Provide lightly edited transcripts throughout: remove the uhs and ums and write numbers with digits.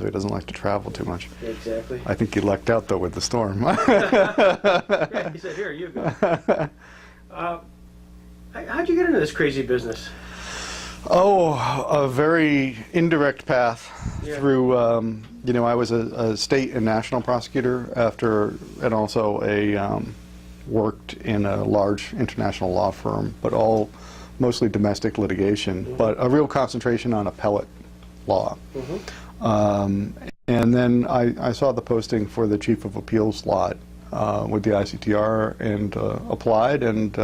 so he doesn't like to travel too much. Exactly. I think he lucked out, though, with the storm. Yeah, he said, here, you go. How'd you get into this crazy business? Oh, a very indirect path through, you know, I was a state and national prosecutor after, and also worked in a large international law firm, but all mostly domestic litigation, but a real concentration on appellate law. And then I saw the posting for the Chief of Appeals slot with the ICTR and applied, and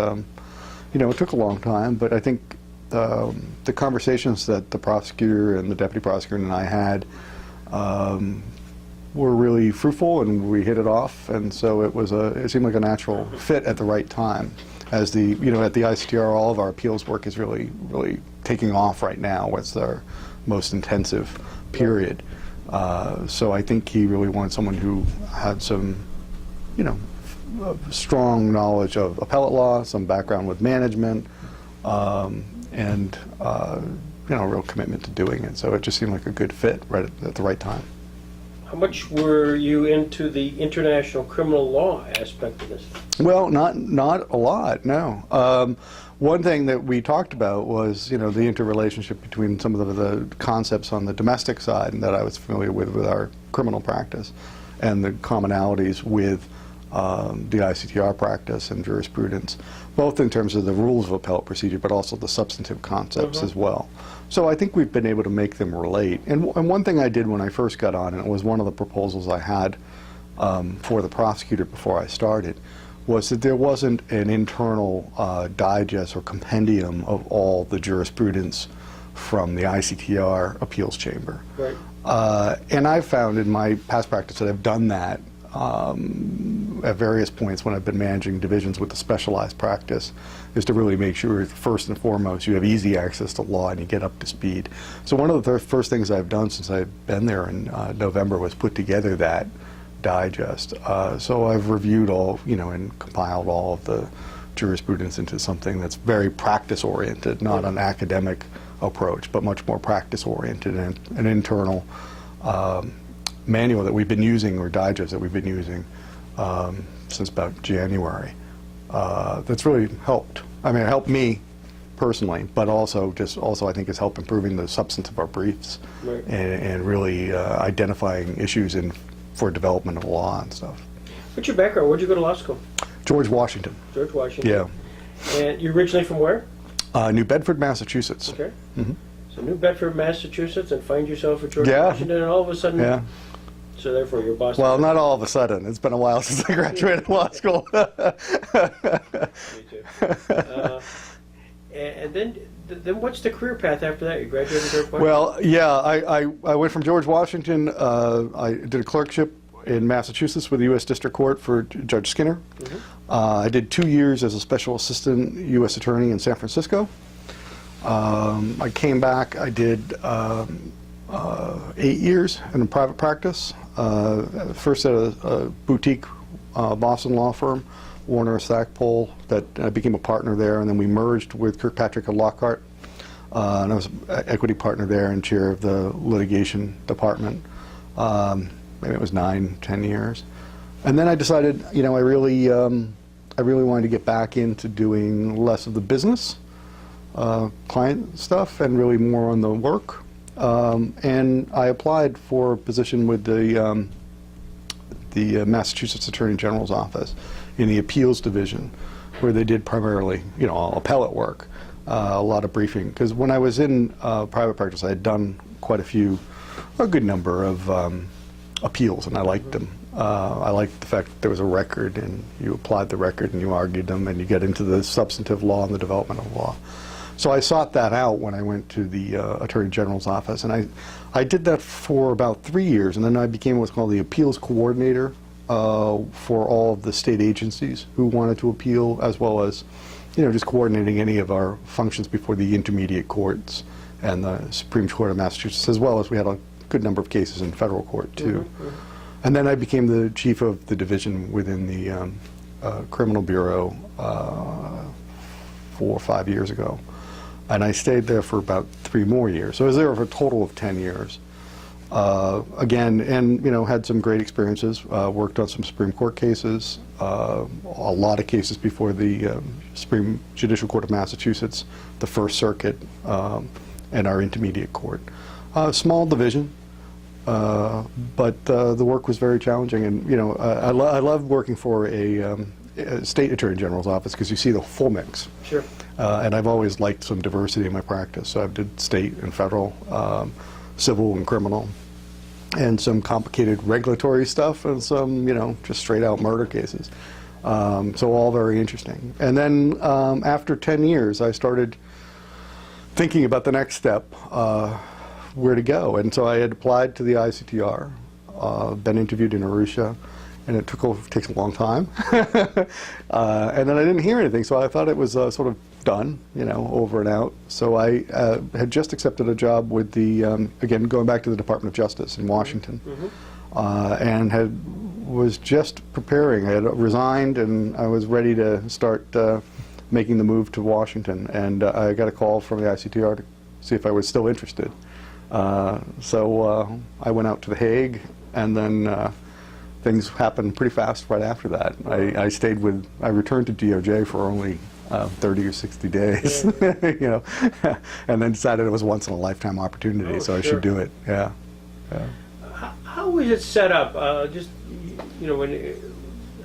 you know, it took a long time, but I think the conversations that the prosecutor and the deputy prosecutor and I had were really fruitful, and we hit it off, and so it seemed like a natural fit at the right time. As the, you know, at the ICTR, all of our appeals work is really taking off right now. It's their most intensive period. So I think he really wanted someone who had some, you know, strong knowledge of appellate law, some background with management, and you know, a real commitment to doing it. So it just seemed like a good fit right at the right time. How much were you into the international criminal law aspect of this? Well, not a lot, no. One thing that we talked about was, you know, the interrelationship between some of the concepts on the domestic side and that I was familiar with our criminal practice, and the commonalities with the ICTR practice and jurisprudence, both in terms of the rules of appellate procedure, but also the substantive concepts as well. So I think we've been able to make them relate. And one thing I did when I first got on, and it was one of the proposals I had for the prosecutor before I started, was that there wasn't an internal digest or compendium of all the jurisprudence from the ICTR appeals chamber. Right. And I've found in my past practice that I've done that at various points when I've been managing divisions with the specialized practice, is to really make sure, first and foremost, you have easy access to law and you get up to speed. So one of the first things I've done since I've been there in November was put together that digest. So I've reviewed all, you know, and compiled all of the jurisprudence into something that's very practice-oriented, not an academic approach, but much more practice-oriented, and an internal manual that we've been using, or digest that we've been using since about January. That's really helped. I mean, it helped me personally, but also I think it's helped improving the substance of our briefs, right, and really identifying issues for development of law and stuff. What's your background? Where'd you go to law school? George Washington. George Washington. Yeah. And you're originally from where? New Bedford, Massachusetts. Okay. So New Bedford, Massachusetts, and find yourself at George Washington, and all of a sudden. Yeah. So therefore, you're Boston. Well, not all of a sudden. It's been a while since I graduated law school. Me too. And then what's the career path after that? You graduated George Washington? Well, yeah, I went from George Washington. I did a clerkship in Massachusetts with the U.S. District Court for Judge Skinner. I did 2 years as a special assistant U.S. attorney in San Francisco. I came back. I did 8 years in a private practice. First at a boutique Boston law firm, Warner Stackpole, that I became a partner there, and then we merged with Kirkpatrick and Lockhart, and I was an equity partner there and chair of the litigation department. Maybe it was 9-10 years, and then I decided, you know, I really wanted to get back into doing less of the business client stuff and really more on the work. And I applied for a position with the Massachusetts Attorney General's office in the appeals division, where they did primarily, you know, appellate work, a lot of briefing. Because when I was in private practice, I had done a good number of appeals, and I liked them. I liked the fact that there was a record, and you applied the record, and you argued them, and you get into the substantive law and the development of law. So I sought that out when I went to the Attorney General's office, and I did that for about 3 years, and then I became what's called the appeals coordinator for all of the state agencies who wanted to appeal, as well as, you know, just coordinating any of our functions before the intermediate courts and the Supreme Court of Massachusetts, as well as we had a good number of cases in federal court too. And then I became the chief of the division within the Criminal Bureau 4 or 5 years ago. And I stayed there for about 3 more years. So I was there for a total of 10 years. Again, and had some great experiences. Worked on some Supreme Court cases, a lot of cases before the Supreme Judicial Court of Massachusetts, the First Circuit, and our Intermediate Court. Small division, but the work was very challenging. And I love working for a state attorney general's office because you see the full mix. Sure. And I've always liked some diversity in my practice. So I did state and federal, civil and criminal, and some complicated regulatory stuff, and some, just straight out murder cases. So all very interesting. And then after 10 years, I started thinking about the next step, where to go. And so I had applied to the ICTR, been interviewed in Arusha, and it takes a long time. And then I didn't hear anything, so I thought it was sort of done, over and out. So I had just accepted a job with the, again, going back to the Department of Justice in Washington, and was just preparing. I had resigned, and I was ready to start making the move to Washington. And I got a call from the ICTR to see if I was still interested. So I went out to The Hague, and then things happened pretty fast right after that. I returned to DOJ for only 30 or 60 days, and then decided it was once in a lifetime opportunity, so I should do it. Yeah. How was it set up? When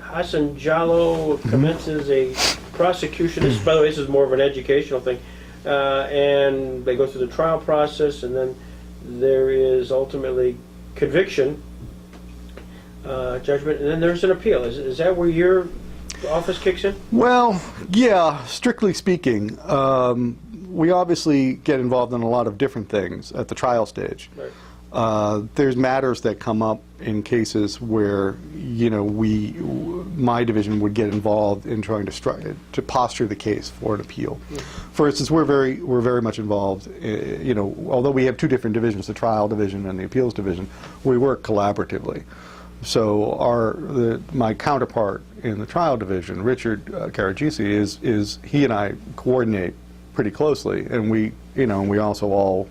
Hassan Jallo commences a prosecution, by the way, this is more of an educational thing, and they go through the trial process, and then there is ultimately conviction, judgment, and then there's an appeal. Is that where your office kicks in? Well, yeah, strictly speaking. We obviously get involved in a lot of different things at the trial stage. Right. There's matters that come up in cases where, my division would get involved in trying to posture the case for an appeal. For instance, we're very much involved, although we have two different divisions, the trial division and the appeals division, we work collaboratively. So my counterpart in the trial division, Richard Karajisi, is he and I coordinate pretty closely, and we also all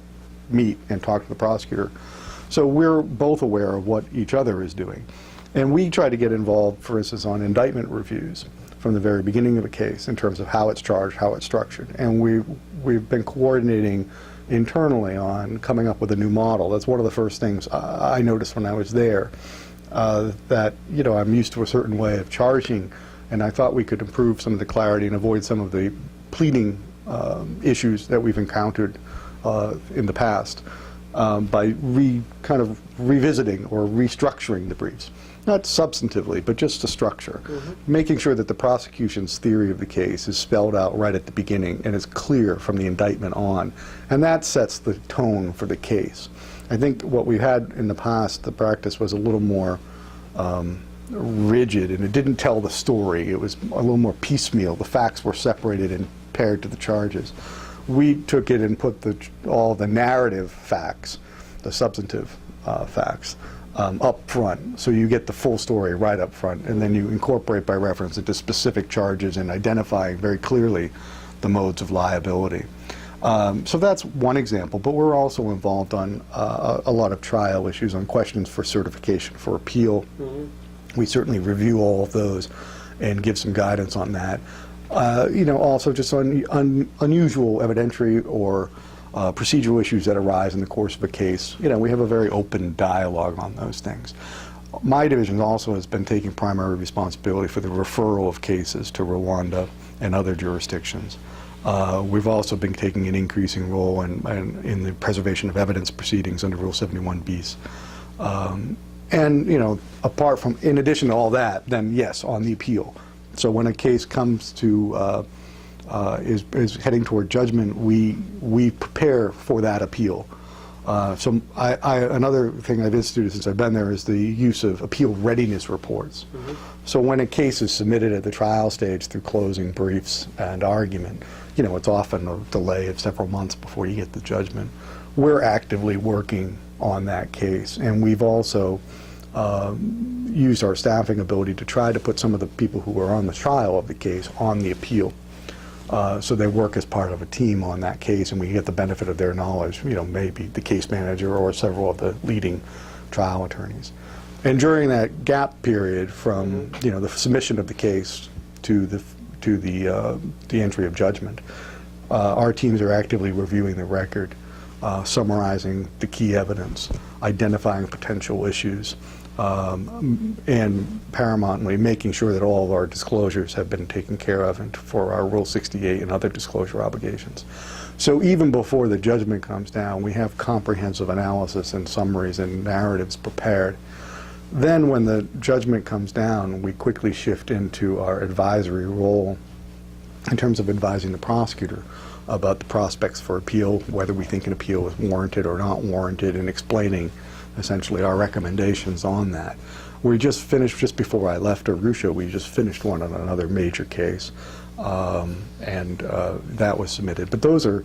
meet and talk to the prosecutor. So we're both aware of what each other is doing. And we try to get involved, for instance, on indictment reviews from the very beginning of a case in terms of how it's charged, how it's structured. And we've been coordinating internally on coming up with a new model. That's one of the first things I noticed when I was there, that I'm used to a certain way of charging, and I thought we could improve some of the clarity and avoid some of the pleading issues that we've encountered in the past by kind of revisiting or restructuring the briefs. Not substantively, but just the structure. Making sure that the prosecution's theory of the case is spelled out right at the beginning and is clear from the indictment on. And that sets the tone for the case. I think what we had in the past, the practice was a little more rigid, and it didn't tell the story. It was a little more piecemeal. The facts were separated and paired to the charges. We took it and put all the narrative facts, the substantive facts, up front, so you get the full story right up front, and then you incorporate by reference into specific charges and identifying very clearly the modes of liability. So that's one example, but we're also involved on a lot of trial issues, on questions for certification for appeal. We certainly review all of those and give some guidance on that. Also just on unusual evidentiary or procedural issues that arise in the course of a case. We have a very open dialogue on those things. My division also has been taking primary responsibility for the referral of cases to Rwanda and other jurisdictions. We've also been taking an increasing role in the preservation of evidence proceedings under Rule 71bis. Apart from, in addition to all that, then yes, on the appeal. So when a case comes to, is heading toward judgment, we prepare for that appeal. Another thing I've instituted since I've been there is the use of appeal readiness reports. So when a case is submitted at the trial stage through closing briefs and argument, it's often a delay of several months before you get the judgment. We're actively working on that case, and we've also used our staffing ability to try to put some of the people who are on the trial of the case on the appeal. So they work as part of a team on that case, and we get the benefit of their knowledge, maybe the case manager or several of the leading trial attorneys. And during that gap period from the submission of the case to the entry of judgment, our teams are actively reviewing the record, summarizing the key evidence, identifying potential issues, and paramountly making sure that all of our disclosures have been taken care of and for our Rule 68 and other disclosure obligations. So even before the judgment comes down, we have comprehensive analysis and summaries and narratives prepared. Then when the judgment comes down, we quickly shift into our advisory role in terms of advising the prosecutor about the prospects for appeal, whether we think an appeal is warranted or not warranted, and explaining essentially our recommendations on that. We just finished, just before I left Arusha, we just finished one on another major case, and that was submitted. But those are,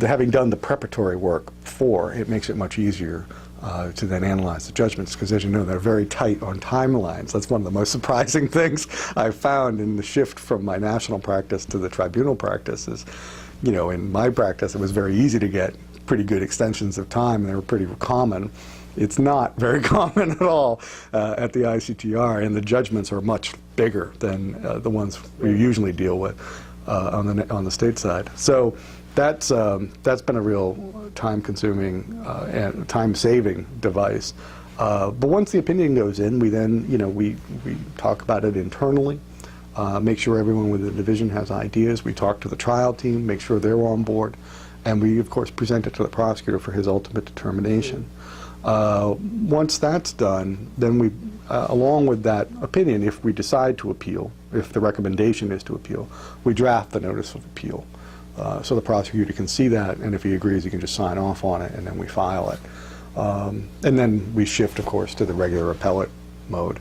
having done the preparatory work before, it makes it much easier to then analyze the judgments, because as you know, they're very tight on timelines. That's one of the most surprising things I found in the shift from my national practice to the tribunal practice is, in my practice, it was very easy to get pretty good extensions of time. They were pretty common. It's not very common at all at the ICTR, and the judgments are much bigger than the ones we usually deal with on the state side. So that's been a real time-consuming and time-saving device. But once the opinion goes in, we then we talk about it internally. Make sure everyone within the division has ideas. We talk to the trial team, make sure they're on board, and we of course present it to the prosecutor for his ultimate determination. Once that's done, then we, along with that opinion, if we decide to appeal, if the recommendation is to appeal, we draft the notice of appeal. So the prosecutor can see that, and if he agrees, he can just sign off on it, and then we file it. And then we shift, of course, to the regular appellate mode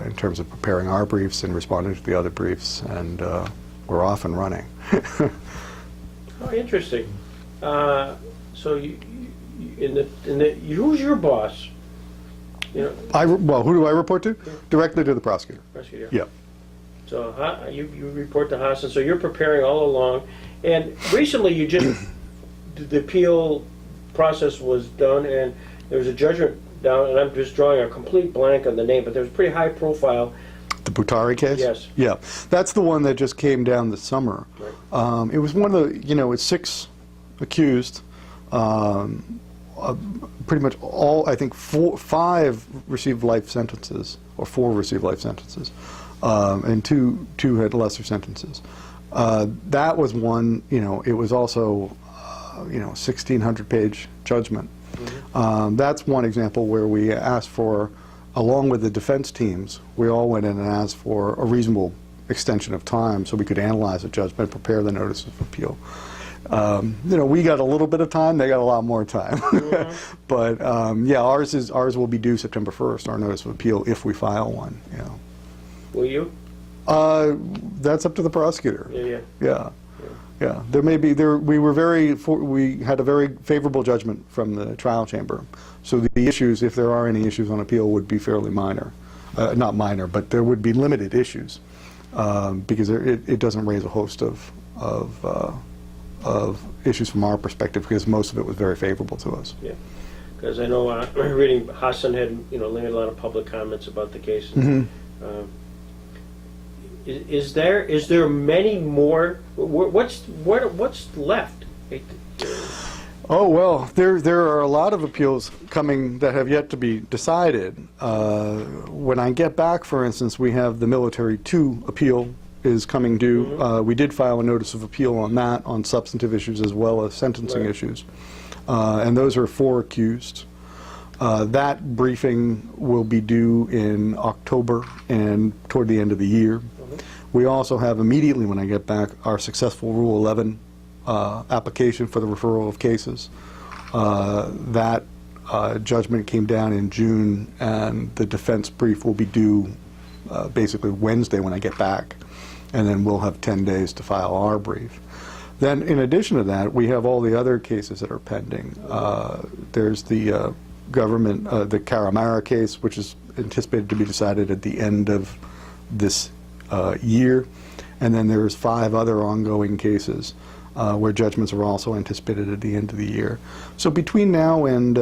in terms of preparing our briefs and responding to the other briefs, and we're off and running. Oh, interesting. So who's your boss? Well, who do I report to? Directly to the prosecutor. Prosecutor. Yeah. So you report to Hassan. So you're preparing all along, and recently you just the appeal process was done, and there was a judgment down. And I'm just drawing a complete blank on the name, but there was a pretty high profile. The Butari case? Yes. Yeah, that's the one that just came down this summer. Right. It was one of the, it's 6 accused. Pretty much all, I think 5 received life sentences, or 4 received life sentences, and two had lesser sentences. That was one, it was also, 1,600-page judgment. Mm-hmm. That's one example where we asked for, along with the defense teams, we all went in and asked for a reasonable extension of time so we could analyze the judgment, prepare the notice of appeal. We got a little bit of time, they got a lot more time. Mm-hmm. But yeah, ours will be due September 1st, our notice of appeal, if we file one. Yeah. Will you? That's up to the prosecutor. Yeah. Yeah. There may be we had a very favorable judgment from the trial chamber. So the issues, if there are any issues on appeal, would be fairly minor. Not minor, but there would be limited issues because it doesn't raise a host of issues from our perspective, because most of it was very favorable to us. Yeah, because I know reading Hassan had made a lot of public comments about the case. And, mm-hmm. Is there many more? What's left? Oh well, there are a lot of appeals coming that have yet to be decided. When I get back, for instance, we have the Military 2 appeal is coming due. Mm-hmm. We did file a notice of appeal on that, on substantive issues as well as sentencing issues. And those are 4 accused. That briefing will be due in October and toward the end of the year. Mm-hmm. We also have immediately when I get back our successful Rule 11 application for the referral of cases. That judgment came down in June, and the defense brief will be due basically Wednesday when I get back. And then we'll have 10 days to file our brief. Then in addition to that, we have all the other cases that are pending. There's the government, the Karamara case, which is anticipated to be decided at the end of this year. And then there's 5 other ongoing cases where judgments are also anticipated at the end of the year. So between now and,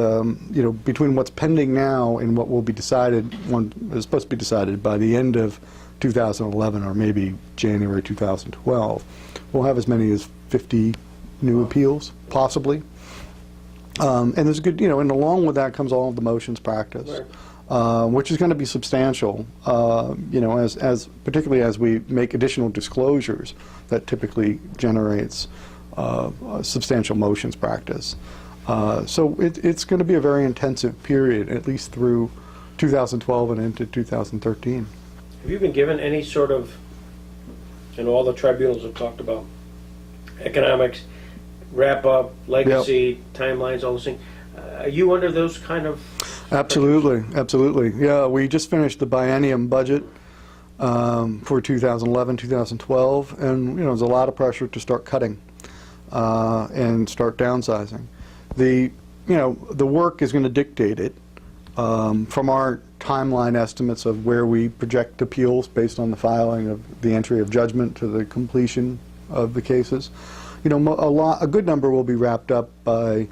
between what's pending now and what will be decided, one is supposed to be decided by the end of 2011 or maybe January 2012, we'll have as many as 50 new appeals, possibly. And there's a good, and along with that comes all of the motions practice, which is going to be substantial, as particularly as we make additional disclosures that typically generates substantial motions practice. So it's going to be a very intensive period, at least through 2012 and into 2013. Have you been given any sort of, all the tribunals have talked about economics, wrap up, legacy, timelines, all those things. Are you under those kind of? Absolutely, absolutely. Yeah, we just finished the biennium budget for 2011, 2012, and there's a lot of pressure to start cutting and start downsizing. The work is going to dictate it from our timeline estimates of where we project appeals based on the filing of the entry of judgment to the completion of the cases. A good number will be wrapped up by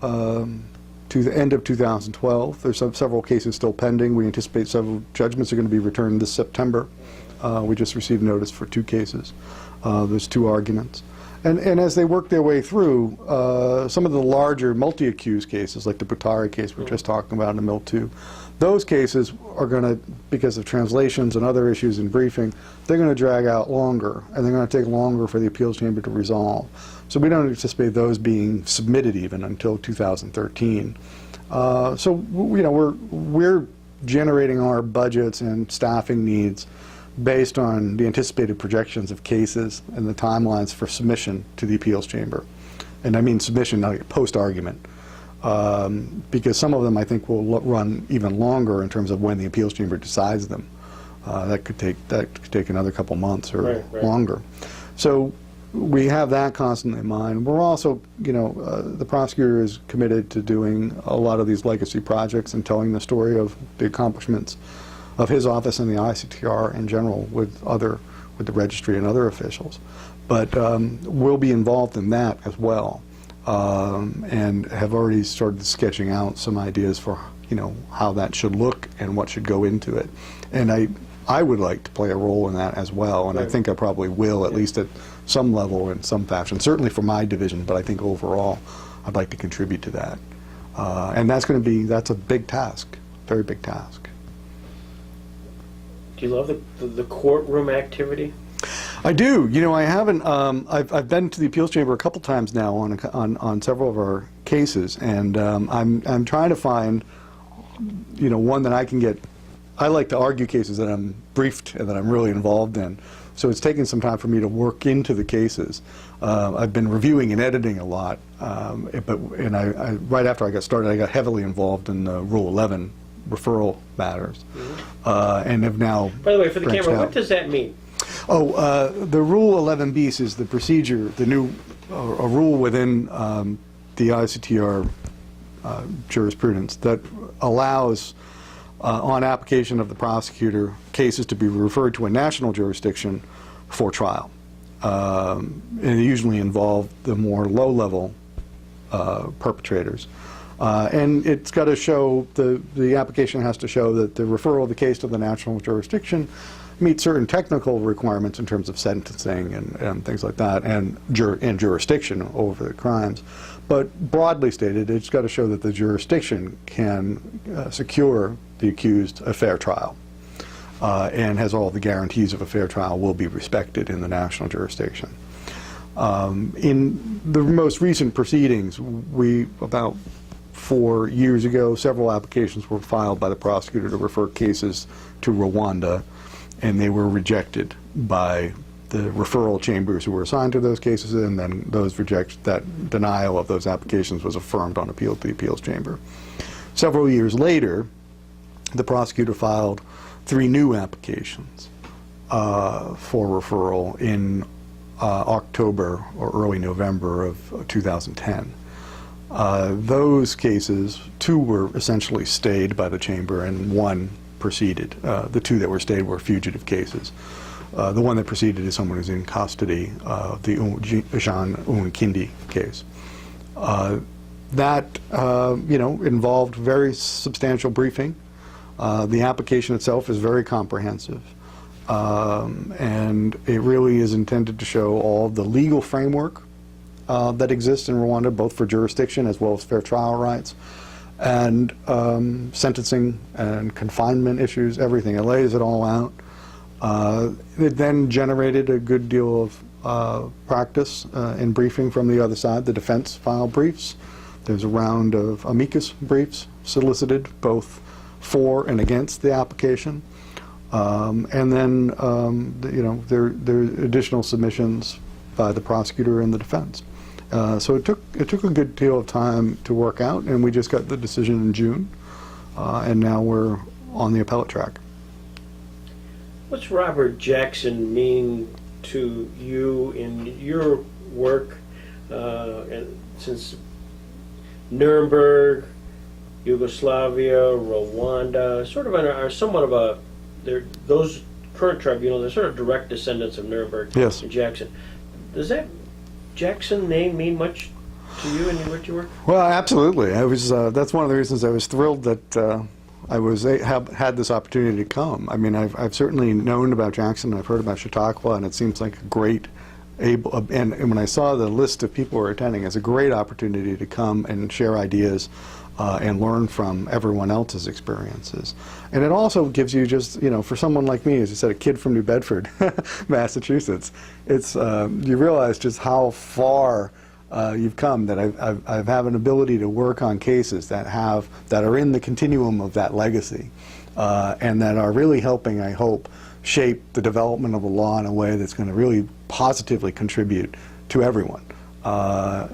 to the end of 2012. There's several cases still pending. We anticipate several judgments are going to be returned this September. We just received notice for 2 cases. There's 2 arguments. And as they work their way through, some of the larger multi-accused cases, like the Butari case we were just talking about in the Mill 2, those cases are going to, because of translations and other issues in briefing, they're going to drag out longer, and they're going to take longer for the appeals chamber to resolve. So we don't anticipate those being submitted even until 2013. So we're generating our budgets and staffing needs based on the anticipated projections of cases and the timelines for submission to the appeals chamber. And I mean submission, not post-argument. Because some of them I think will run even longer in terms of when the appeals chamber decides them. That could take another couple months or longer. So we have that constantly in mind. We're also, the prosecutor is committed to doing a lot of these legacy projects and telling the story of the accomplishments of his office and the ICTR in general with the registry and other officials. But we'll be involved in that as well. And have already started sketching out some ideas for how that should look and what should go into it. And I would like to play a role in that as well, and I think I probably will, at least at some level in some fashion. Certainly for my division, but I think overall I'd like to contribute to that. And that's a big task, very big task. Do you love the courtroom activity? I do. I haven't. I've been to the appeals chamber a couple times now on several of our cases, and I'm trying to find, one that I can get. I like to argue cases that I'm briefed and that I'm really involved in. So it's taken some time for me to work into the cases. I've been reviewing and editing a lot, and I right after I got started, I got heavily involved in the Rule 11 referral matters, and have now. By the way, for the camera, out. what does that mean? Oh, the Rule 11 bis is the procedure, the new a rule within the ICTR jurisprudence that allows, on application of the prosecutor, cases to be referred to a national jurisdiction for trial. And they usually involve the more low-level perpetrators. And it's got to show, the application has to show that the referral of the case to the national jurisdiction meet certain technical requirements in terms of sentencing and things like that, and jurisdiction over the crimes. But broadly stated, it's got to show that the jurisdiction can secure the accused a fair trial, and has all the guarantees of a fair trial will be respected in the national jurisdiction. In the most recent proceedings, about 4 years ago, several applications were filed by the prosecutor to refer cases to Rwanda, and they were rejected by the referral chambers who were assigned to those cases, and then that denial of those applications was affirmed on appeal to the appeals chamber. Several years later, the prosecutor filed 3 new applications for referral in October or early November of 2010. Those cases, 2 were essentially stayed by the chamber and 1 proceeded. The 2 that were stayed were fugitive cases. The one that preceded is someone who's in custody, the Jean Unkindi case. That involved very substantial briefing. The application itself is very comprehensive, and it really is intended to show all the legal framework that exists in Rwanda, both for jurisdiction as well as fair trial rights, and sentencing and confinement issues, everything. It lays it all out. It then generated a good deal of practice in briefing from the other side. The defense filed briefs. There's a round of amicus briefs solicited, both for and against the application. And then, there are additional submissions by the prosecutor and the defense. So it took a good deal of time to work out, and we just got the decision in June, and now we're on the appellate track. What's Robert Jackson mean to you in your work, and since Nuremberg, Yugoslavia, Rwanda, sort of are somewhat of a, those current tribunals, they're sort of direct descendants of Nuremberg Yes. and Jackson. Does that Jackson name mean much to you and what you work? Well, absolutely. I was. That's one of the reasons I was thrilled that I had this opportunity to come. I mean, I've certainly known about Jackson. I've heard about Chautauqua, and it seems like a great. And when I saw the list of people who are attending, it's a great opportunity to come and share ideas and learn from everyone else's experiences. And it also gives you just, for someone like me, as you said, a kid from New Bedford, Massachusetts, it's you realize just how far you've come, that I've have an ability to work on cases that are in the continuum of that legacy, and that are really helping, I hope, shape the development of the law in a way that's going to really positively contribute to everyone. I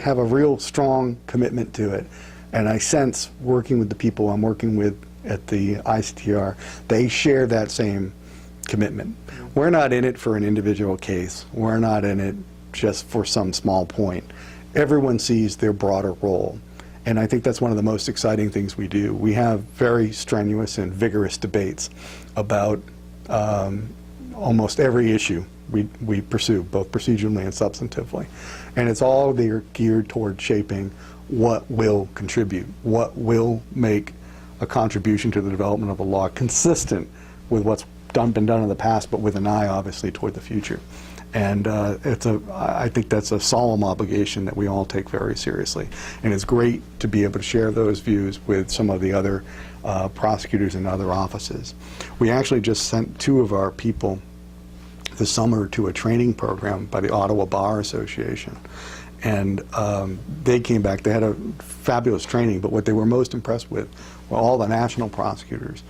have a real strong commitment to it, and I sense working with the people I'm working with at the ICTR, they share that same commitment. We're not in it for an individual case. We're not in it just for some small point. Everyone sees their broader role. And I think that's one of the most exciting things we do. We have very strenuous and vigorous debates about almost every issue we pursue, both procedurally and substantively. And it's all geared toward shaping what will contribute, what will make a contribution to the development of a law consistent with what's been done in the past, but with an eye, obviously, toward the future. And I think that's a solemn obligation that we all take very seriously. And it's great to be able to share those views with some of the other prosecutors in other offices. We actually just sent 2 of our people this summer to a training program by the Ottawa Bar Association. And they came back, they had a fabulous training, but what they were most impressed with were all the national prosecutors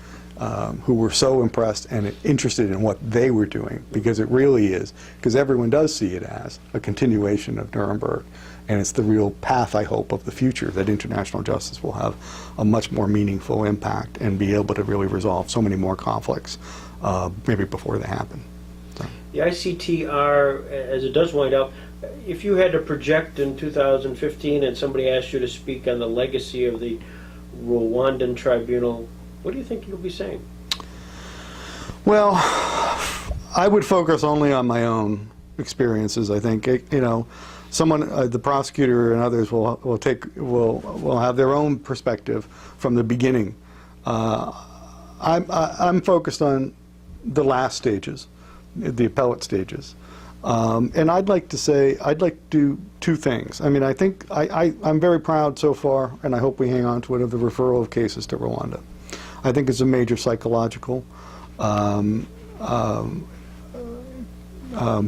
who were so impressed and interested in what they were doing, because it really is, because everyone does see it as a continuation of Nuremberg, and it's the real path, I hope, of the future, that international justice will have a much more meaningful impact and be able to really resolve so many more conflicts maybe before they happen. So. The ICTR, as it does wind up, if you had to project in 2015 and somebody asked you to speak on the legacy of the Rwandan Tribunal, what do you think you'll be saying? Well, I would focus only on my own experiences. I think someone, the prosecutor and others will have their own perspective from the beginning. I'm focused on the last stages, the appellate stages, and I'd like to do 2 things. I mean, I think I'm very proud so far, and I hope we hang on to it, of the referral of cases to Rwanda. I think it's a major psychological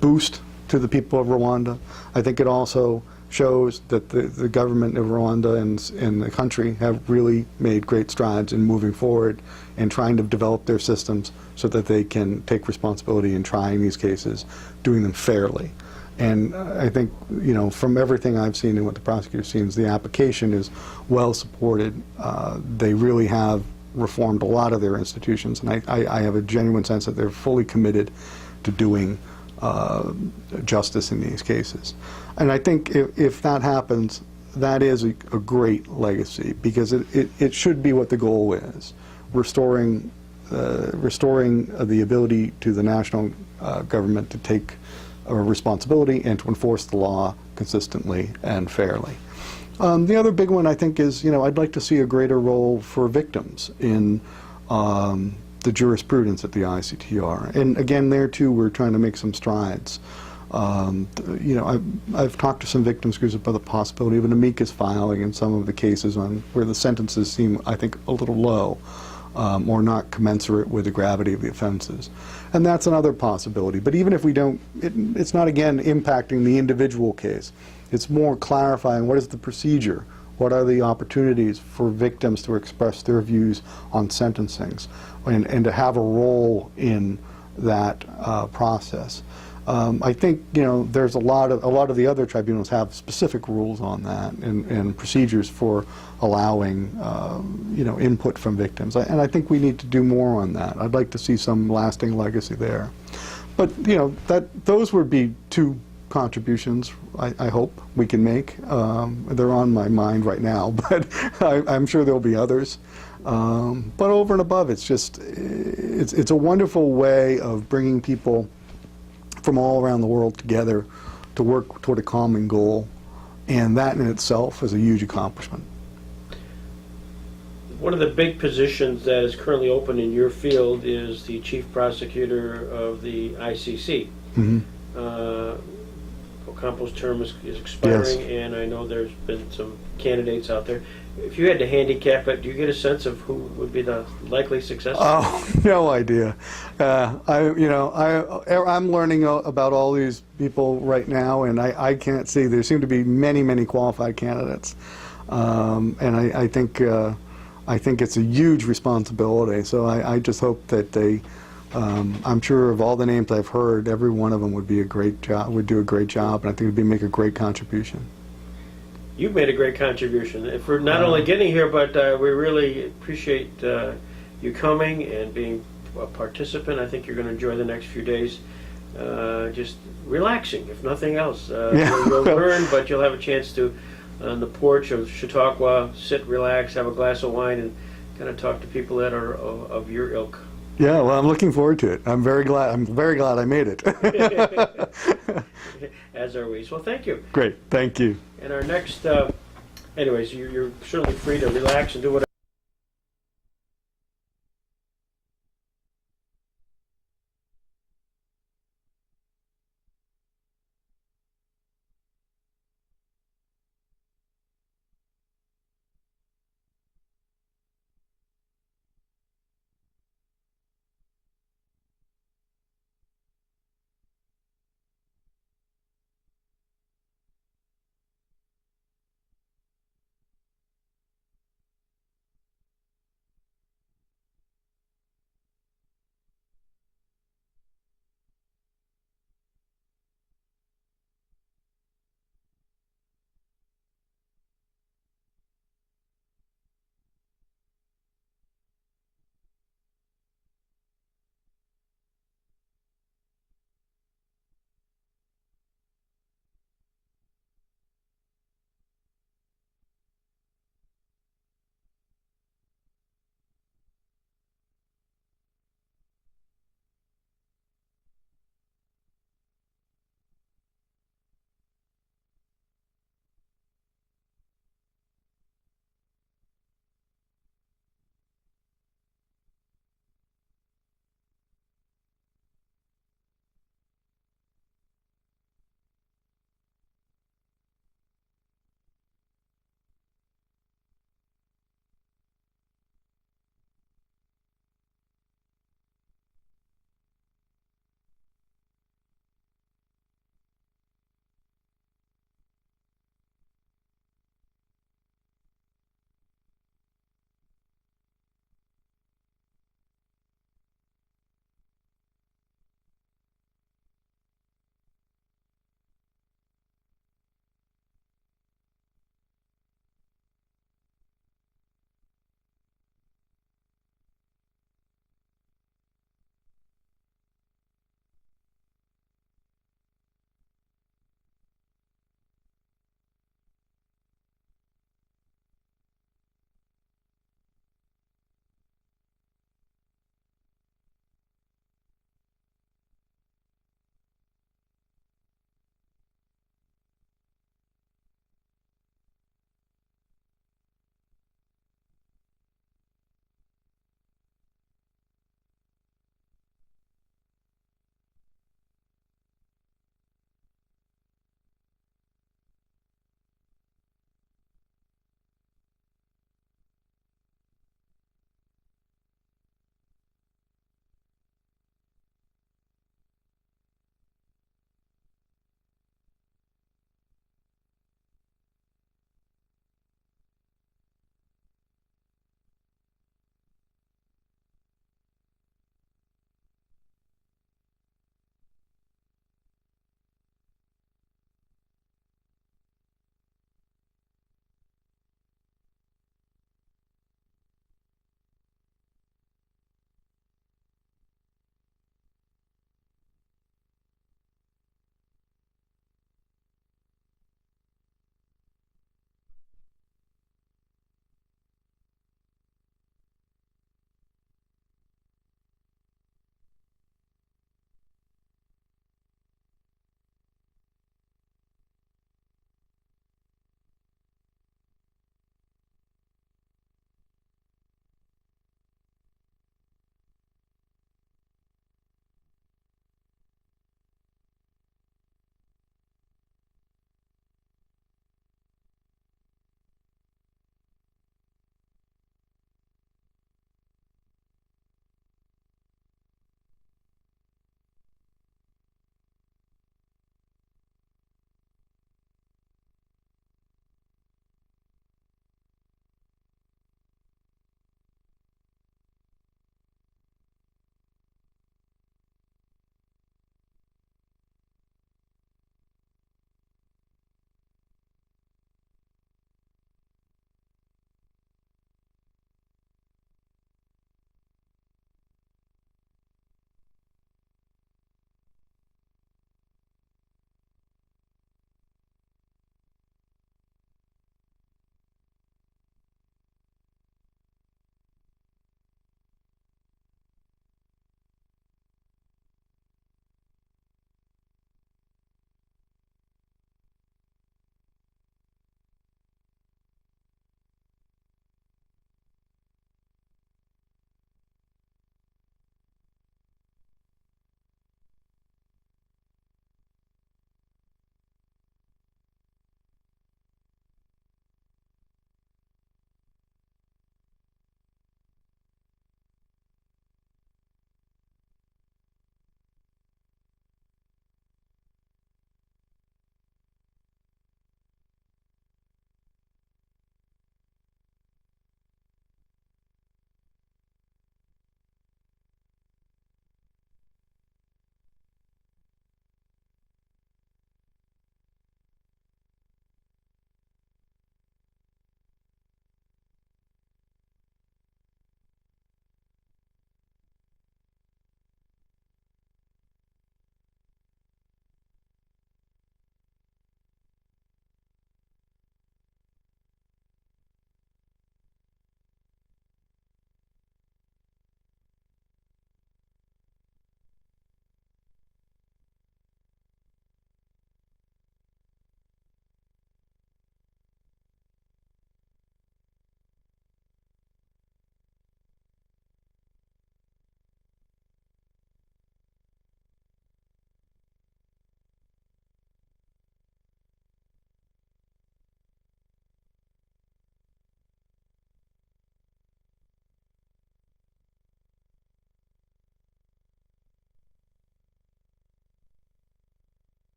boost to the people of Rwanda. I think it also shows that the government of Rwanda and the country have really made great strides in moving forward and trying to develop their systems so that they can take responsibility in trying these cases, doing them fairly. And I think, from everything I've seen and what the prosecutor's seen, the application is well supported. They really have reformed a lot of their institutions, and I have a genuine sense that they're fully committed to doing justice in these cases. And I think if that happens, that is a great legacy, because it should be what the goal is, restoring restoring the ability to the national government to take responsibility and to enforce the law consistently and fairly. The other big one, I think, is, I'd like to see a greater role for victims in the jurisprudence at the ICTR. And again, there too, we're trying to make some strides. I've talked to some victims groups about the possibility of an amicus filing in some of the cases on where the sentences seem, I think, a little low or not commensurate with the gravity of the offenses. And that's another possibility. But even if we don't, it's not, again, impacting the individual case. It's more clarifying what is the procedure, what are the opportunities for victims to express their views on sentencings, and to have a role in that process. I think there's a lot of the other tribunals have specific rules on that and procedures for allowing input from victims, and I think we need to do more on that. I'd like to see some lasting legacy there. But those would be two contributions I hope we can make. They're on my mind right now, but I'm sure there'll be others. But over and above, it's a wonderful way of bringing people from all around the world together to work toward a common goal, and that in itself is a huge accomplishment. One of the big positions that is currently open in your field is the chief prosecutor of the ICC. Mm-hmm. Ocampo's term is expiring, Yes. and I know there's been some candidates out there. If you had to handicap it, do you get a sense of who would be the likely successor? Oh, no idea. I'm learning about all these people right now, and I can't see. There seem to be many, many qualified candidates, and I think it's a huge responsibility. So I just hope that they. I'm sure of all the names I've heard, every one of them would be a great job. Would do a great job, and I think would make a great contribution. You've made a great contribution for not only getting here, but we really appreciate you coming and being a participant. I think you're going to enjoy the next few days, just relaxing, if nothing else. You'll learn, but you'll have a chance to, on the porch of Chautauqua, sit, relax, have a glass of wine, and kind of talk to people that are of your ilk. Yeah, well, I'm looking forward to it. I'm very glad I made it. As are we. So thank you. Great, thank you. And our next, anyways, you're certainly free to relax and do whatever.